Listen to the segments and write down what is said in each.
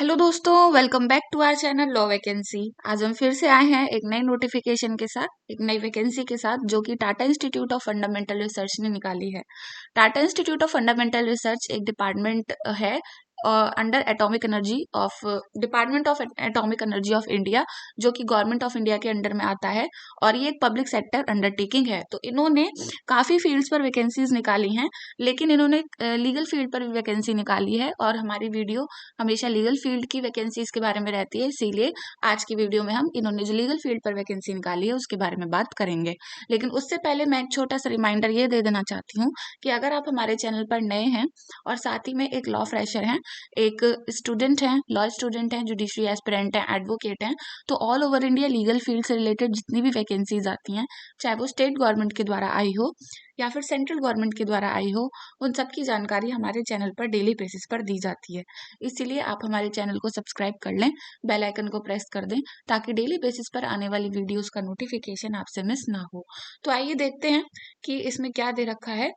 Hello दोस्तों, welcome back to our channel law vacancy. आज हम फिर से आए हैं एक नई नोटिफिकेशन के साथ, एक नई वैकेंसी के साथ, जो कि Tata Institute of Fundamental research ने निकाली है। Tata Institute of Fundamental research एक डिपार्टमेंट है under atomic energy of department of atomic energy of India, जो कि गवर्नमेंट ऑफ इंडिया के अंडर में आता है और ये एक पब्लिक सेक्टर अंडरटेकिंग है। तो इन्होंने काफ़ी फील्ड्स पर वैकेंसीज निकाली हैं, लेकिन इन्होंने लीगल फील्ड पर भी वैकेंसी निकाली है और हमारी वीडियो हमेशा लीगल फील्ड की वैकेंसीज के बारे में रहती है। इसीलिए आज की वीडियो में हम इन्होंने जो लीगल फील्ड पर वैकेंसी निकाली है उसके बारे में बात करेंगे। लेकिन उससे पहले मैं एक छोटा सा रिमाइंडर ये दे देना चाहती हूँ कि अगर आप हमारे चैनल पर नए हैं और साथ ही में एक लॉ फ्रेशर हैं, एक स्टूडेंट हैं, लॉ स्टूडेंट हैं, जुडिशरी एस्पिरेंट हैं, एडवोकेट हैं, तो all over India legal field से रिलेटेड जितनी भी वैकेंसीज आती हैं, चाहे वो स्टेट गवर्नमेंट के द्वारा आई हो या फिर सेंट्रल गवर्नमेंट के द्वारा आई हो, उन सब की जानकारी हमारे चैनल पर डेली बेसिस पर दी जाती है। इसीलिए आप हमारे चैनल को सब्सक्राइब कर लें, बेल आइकन को प्रेस कर दें, ताकि डेली बेसिस पर आने वाली वीडियोस का नोटिफिकेशन आपसे मिस ना हो। तो आइए देखते हैं कि इसमें क्या दे रखा है।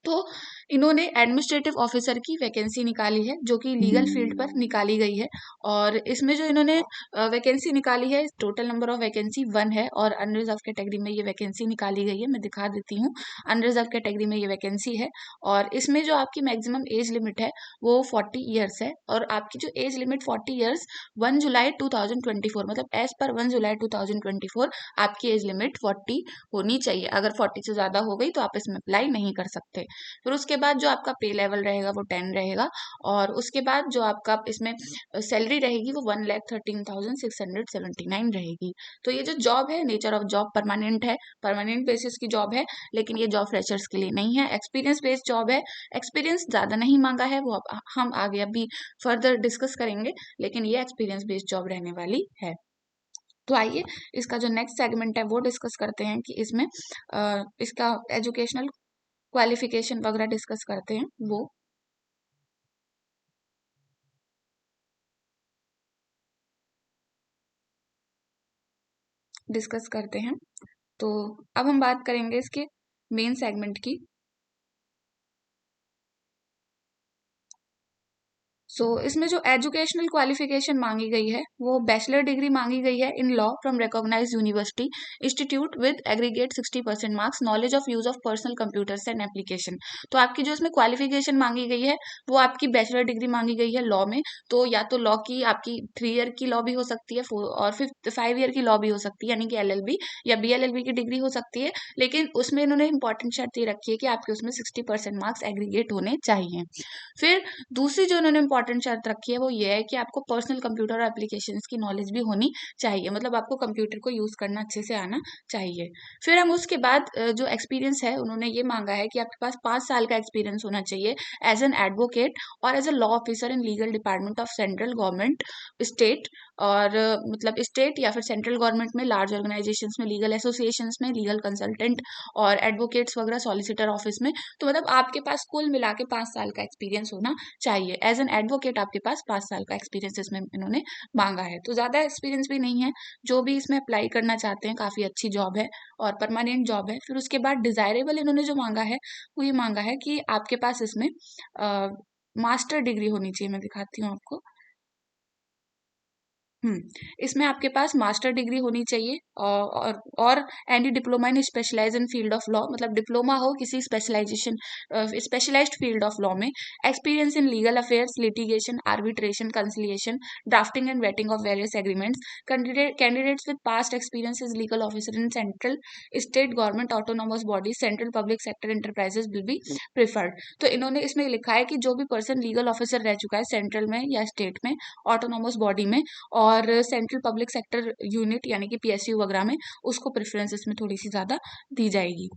तो इन्होंने एडमिनिस्ट्रेटिव ऑफिसर की वैकेंसी निकाली है, जो कि लीगल फील्ड पर निकाली गई है। और इसमें जो इन्होंने वैकेंसी निकाली है, टोटल नंबर ऑफ वैकेंसी 1 है और अनरिजर्व कैटेगरी में ये वैकेंसी निकाली गई है। मैं दिखा देती हूँ, अनरिजर्व कैटेगरी में ये वैकेंसी है और इसमें जो आपकी मैक्सिमम एज लिमिट है वो 40 ईयर्स है। और आपकी जो एज लिमिट 40 ईयर्स 1 जुलाई 2024, मतलब एज पर 1 जुलाई 2024 आपकी एज लिमिट 40 होनी चाहिए। अगर 40 से ज़्यादा हो गई तो आप इसमें अप्लाई नहीं कर सकते। फिर उसके बाद जो आपका पे लेवल रहेगा वो 10 रहेगा और उसके बाद जो आपका इसमें सैलरी रहेगी वो 1,13,679 रहेगी। तो ये जो जॉब है, नेचर ऑफ जॉब परमानेंट है, परमानेंट बेसिस की जॉब है, लेकिन ये जॉब फ्रेशर्स के लिए नहीं है, एक्सपीरियंस बेस्ड जॉब है। एक्सपीरियंस ज़्यादा नहीं मांगा है, वो हम आगे अभी फर्दर डिस्कस करेंगे, लेकिन ये एक्सपीरियंस बेस्ड जॉब रहने वाली है। तो आइए इसका जो नेक्स्ट सेगमेंट है वो डिस्कस करते हैं कि इसमें इसका एजुकेशनल क्वालिफिकेशन वगैरह डिस्कस करते हैं वो। डिस्कस करते हैं। तो अब हम बात करेंगे इसके मेन सेगमेंट की। इसमें जो एजुकेशनल क्वालिफिकेशन मांगी गई है वो बैचलर डिग्री मांगी गई है in law from recognised university institute with aggregate 60% marks, knowledge of use of personal computers and application. तो आपकी जो इसमें क्वालिफिकेशन मांगी गई है वो आपकी बैचलर डिग्री मांगी गई है लॉ में। तो या तो लॉ की आपकी 3 ईयर की लॉ भी हो सकती है और फिर 5 ईयर की लॉ भी हो सकती है, यानी कि LLB या BLLB की डिग्री हो सकती है। लेकिन उसमें इन्होंने इंपॉर्टेंट शर्त ये रखी है कि आपके उसमें 60% मार्क्स एग्रीगेट होने चाहिए। फिर दूसरी जो इन्होंने इंपॉर्टेंट शर्त रखी है वो ये है कि आपको पर्सनल कंप्यूटर और एप्लीकेशंस की नॉलेज भी होनी चाहिए, मतलब आपको कंप्यूटर को यूज करना अच्छे से आना चाहिए। फिर हम उसके बाद जो एक्सपीरियंस है उन्होंने ये मांगा है कि आपके पास 5 साल का एक्सपीरियंस होना चाहिए एज एन एडवोकेट और as a law officer in legal department of central government, state और मतलब स्टेट या फिर सेंट्रल गवर्नमेंट में लार्ज ऑर्गेनाइजेशंस में, लीगल एसोसिएशंस में लीगल कंसल्टेंट और एडवोकेट्स वगैरह, सॉलिसिटर ऑफिस में। तो मतलब आपके पास कुल मिला के 5 साल का एक्सपीरियंस होना चाहिए। एज एन एडवोकेट आपके पास 5 साल का एक्सपीरियंस इसमें इन्होंने मांगा है। तो ज़्यादा एक्सपीरियंस भी नहीं है, जो भी इसमें अप्लाई करना चाहते हैं काफ़ी अच्छी जॉब है और परमानेंट जॉब है। फिर उसके बाद डिज़ायरेबल इन्होंने जो मांगा है वो ये मांगा है कि आपके पास इसमें मास्टर डिग्री होनी चाहिए। मैं दिखाती हूँ आपको। इसमें आपके पास मास्टर डिग्री होनी चाहिए और any diploma in specialize in field of law, मतलब डिप्लोमा हो किसी specialization specialized field of law में। Experience in legal affairs, litigation, arbitration, conciliation, drafting and vetting of various agreements. Candidates with past experience as legal officer in central, state government, autonomous body, central public sector enterprises will be preferred. तो इन्होंने इसमें लिखा है कि जो भी person legal officer रह चुका है सेंट्रल में या स्टेट में, ऑटोनोमस बॉडी में और सेंट्रल पब्लिक सेक्टर यूनिट यानी कि PSU वगैरह में, उसको प्रेफरेंस इसमें थोड़ी सी ज़्यादा दी जाएगी।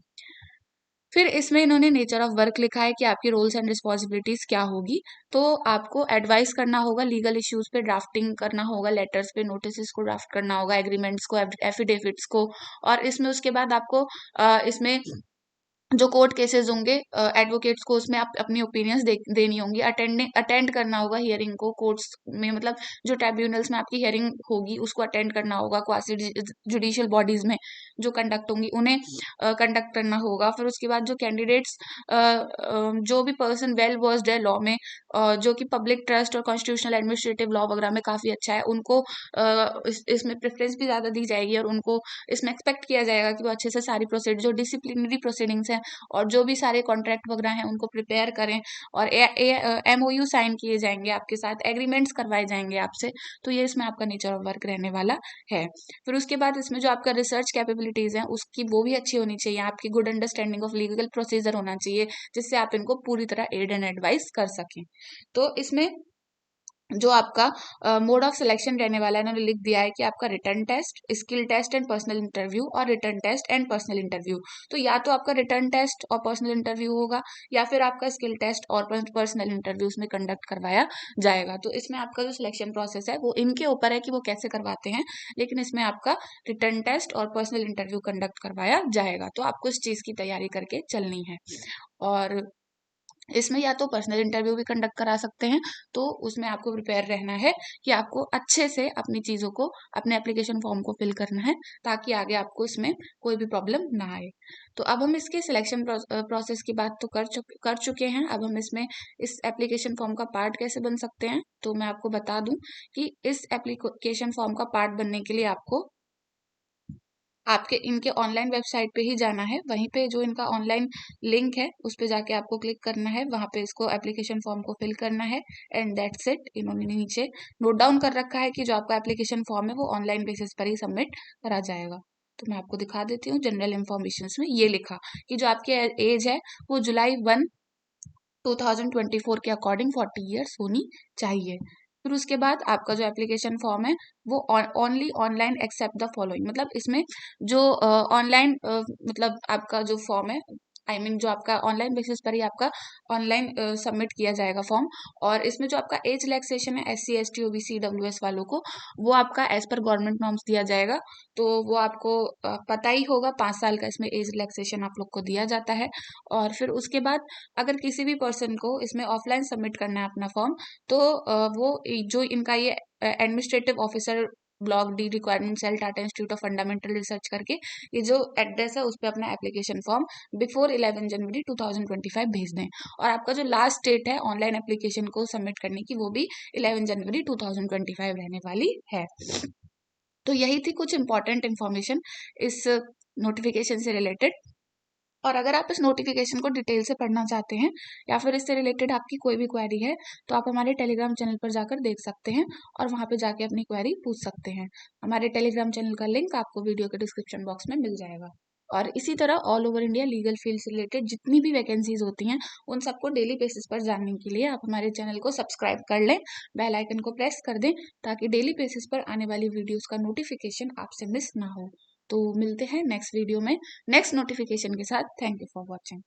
फिर इसमें इन्होंने नेचर ऑफ वर्क लिखा है कि आपकी रोल्स एंड रिस्पॉन्सिबिलिटीज क्या होगी। तो आपको एडवाइस करना होगा लीगल इश्यूज पे, ड्राफ्टिंग करना होगा लेटर्स पे, नोटिस को ड्राफ्ट करना होगा, एग्रीमेंट्स को, एफिडेविट्स को। और इसमें उसके बाद आपको इसमें जो कोर्ट केसेस होंगे, एडवोकेट्स को उसमें आप अपनी ओपिनियंस देनी होंगी, अटेंड करना होगा हियरिंग को कोर्ट्स में, मतलब जो ट्राइब्यूनल्स में आपकी हियरिंग होगी उसको अटेंड करना होगा, क्वासी जुडिशियल बॉडीज में जो कंडक्ट होंगी उन्हें कंडक्ट करना होगा। फिर उसके बाद जो कैंडिडेट्स, जो भी पर्सन वेल वर्स्ड है लॉ में, जो कि पब्लिक ट्रस्ट और कॉन्स्टिट्यूशनल एडमिनिस्ट्रेटिव लॉ वगैरह में काफी अच्छा है, उनको इसमें प्रेफरेंस भी ज्यादा दी जाएगी और उनको इसमें एक्सपेक्ट किया जाएगा कि वो अच्छे से सारी प्रोसीड जो डिसिप्लिनरी प्रोसीडिंग्स हैं और जो भी सारे कॉन्ट्रैक्ट वगैरह हैं उनको प्रिपेयर करें, और MOU साइन किए जाएंगे आपके साथ, एग्रीमेंट्स करवाए जाएंगे आपसे। तो ये इसमें आपका नेचर ऑफ वर्क रहने वाला है। फिर उसके बाद इसमें जो आपका रिसर्च कैपेबिलिटीज है उसकी वो भी अच्छी होनी चाहिए, आपकी good understanding of legal procedure होना चाहिए, जिससे आप इनको पूरी तरह एड एंड एडवाइस कर सकें। तो इसमें जो आपका मोड ऑफ सिलेक्शन रहने वाला है, इन्होंने लिख दिया है कि आपका written test, skill test and personal interview, और written test and personal interview. तो या तो आपका रिटर्न टेस्ट और पर्सनल इंटरव्यू होगा, या फिर आपका स्किल टेस्ट और पर्सनल इंटरव्यू उसमें कंडक्ट करवाया जाएगा। तो इसमें आपका जो सिलेक्शन प्रोसेस है वो इनके ऊपर है कि वो कैसे करवाते हैं, लेकिन इसमें आपका रिटर्न टेस्ट और पर्सनल इंटरव्यू कंडक्ट करवाया जाएगा। तो आपको इस चीज की तैयारी करके चलनी है। और इसमें या तो पर्सनल इंटरव्यू भी कंडक्ट करा सकते हैं, तो उसमें आपको प्रिपेयर रहना है कि आपको अच्छे से अपनी चीज़ों को, अपने एप्लीकेशन फॉर्म को फिल करना है, ताकि आगे आपको इसमें कोई भी प्रॉब्लम ना आए। तो अब हम इसके सिलेक्शन प्रोसेस की बात तो कर चुके हैं। अब हम इसमें इस एप्लीकेशन फॉर्म का पार्ट कैसे बन सकते हैं, तो मैं आपको बता दूं कि इस एप्लीकेशन फॉर्म का पार्ट बनने के लिए आपको आपके इनके ऑनलाइन वेबसाइट पे ही जाना है, वहीं पे जो इनका ऑनलाइन लिंक है उस पे जाके आपको क्लिक करना है, वहां पे इसको एप्लीकेशन फॉर्म को फिल करना है, एंड दैट्स इट। इन्होंने नीचे नोट डाउन कर रखा है कि जो आपका एप्लीकेशन फॉर्म है वो ऑनलाइन बेसिस पर ही सबमिट करा जाएगा। तो मैं आपको दिखा देती हूँ, जनरल इन्फॉर्मेशन में ये लिखा कि जो आपकी एज है वो July 1, 2024 के अकॉर्डिंग 40 ईयर्स होनी चाहिए। फिर उसके बाद आपका जो एप्लीकेशन फॉर्म है वो only online accept the following, मतलब इसमें जो ऑनलाइन मतलब आपका जो फॉर्म है, जो आपका ऑनलाइन बेसिस पर ही आपका ऑनलाइन सबमिट किया जाएगा फॉर्म। और इसमें जो आपका एज रिलैक्सेशन है SC ST OBC WS वालों को, वो आपका एज पर गवर्नमेंट नॉर्म्स दिया जाएगा। तो वो आपको पता ही होगा, 5 साल का इसमें एज रिलैक्सेशन आप लोग को दिया जाता है। और फिर उसके बाद अगर किसी भी पर्सन को इसमें ऑफलाइन सबमिट करना है अपना फॉर्म, तो वो जो इनका ये administrative officer block D requirement cell Tata Institute of Fundamental Research करके ये जो एड्रेस है उस पर अपना एप्लीकेशन फॉर्म बिफोर 11 जनवरी 2025 भेज दें। और आपका जो लास्ट डेट है ऑनलाइन एप्लीकेशन को सबमिट करने की, वो भी 11 जनवरी 2025 रहने वाली है। तो यही थी कुछ इंपॉर्टेंट इन्फॉर्मेशन इस नोटिफिकेशन से रिलेटेड। और अगर आप इस नोटिफिकेशन को डिटेल से पढ़ना चाहते हैं, या फिर इससे रिलेटेड आपकी कोई भी क्वेरी है, तो आप हमारे टेलीग्राम चैनल पर जाकर देख सकते हैं और वहां पे जाके अपनी क्वेरी पूछ सकते हैं। हमारे टेलीग्राम चैनल का लिंक आपको वीडियो के डिस्क्रिप्शन बॉक्स में मिल जाएगा। और इसी तरह all over India legal field से रिलेटेड जितनी भी वैकेंसीज होती हैं, उन सबको डेली बेसिस पर जानने के लिए आप हमारे चैनल को सब्सक्राइब कर लें, बेल आइकन को प्रेस कर दें, ताकि डेली बेसिस पर आने वाली वीडियोस का नोटिफिकेशन आपसे मिस ना हो। तो मिलते हैं नेक्स्ट वीडियो में नेक्स्ट नोटिफिकेशन के साथ। Thank you for watching.